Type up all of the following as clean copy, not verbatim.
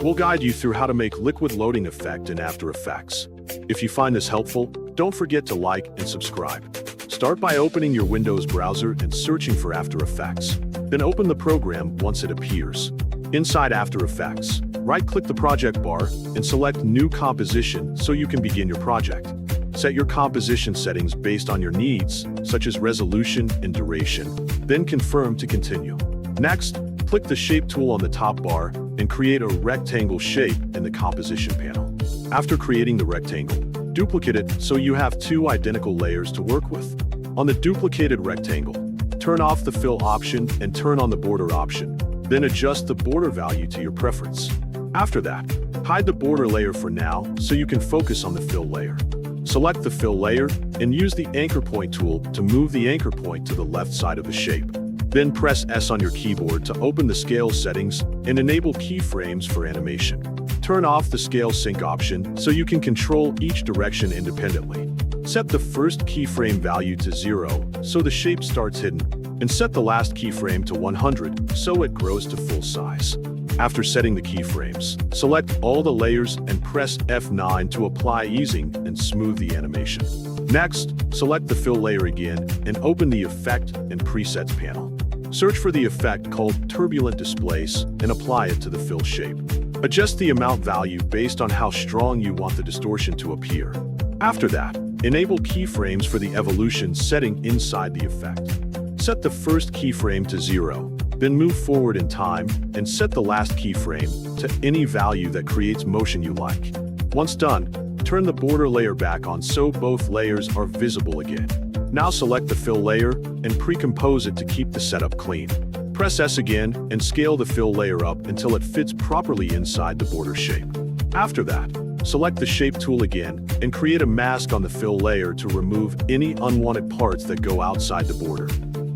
We'll guide you through how to make liquid loading effect in After Effects. If you find this helpful, don't forget to like and subscribe. Start by opening your Windows browser and searching for After Effects. Then open the program once it appears. Inside After Effects, right-click the project bar and select New Composition so you can begin your project. Set your composition settings based on your needs, such as resolution and duration, then confirm to continue. Next, click the Shape tool on the top bar and create a rectangle shape in the Composition panel. After creating the rectangle, duplicate it so you have two identical layers to work with. On the duplicated rectangle, turn off the Fill option and turn on the Border option. Then adjust the border value to your preference. After that, hide the border layer for now so you can focus on the fill layer. Select the fill layer and use the anchor point tool to move the anchor point to the left side of the shape. Then press S on your keyboard to open the scale settings and enable keyframes for animation. Turn off the scale sync option so you can control each direction independently. Set the first keyframe value to 0 so the shape starts hidden, and set the last keyframe to 100 so it grows to full size. After setting the keyframes, select all the layers and press F9 to apply easing and smooth the animation. Next, select the fill layer again and open the Effect and Presets panel. Search for the effect called Turbulent Displace and apply it to the fill shape. Adjust the amount value based on how strong you want the distortion to appear. After that, enable keyframes for the evolution setting inside the effect. Set the first keyframe to 0, then move forward in time and set the last keyframe to any value that creates motion you like. Once done, turn the border layer back on so both layers are visible again. Now select the fill layer and precompose it to keep the setup clean. Press S again and scale the fill layer up until it fits properly inside the border shape. After that, select the Shape tool again and create a mask on the fill layer to remove any unwanted parts that go outside the border.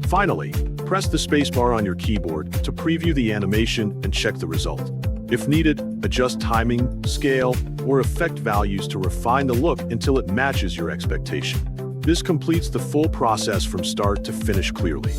Finally, press the spacebar on your keyboard to preview the animation and check the result. If needed, adjust timing, scale, or effect values to refine the look until it matches your expectation. This completes the full process from start to finish clearly.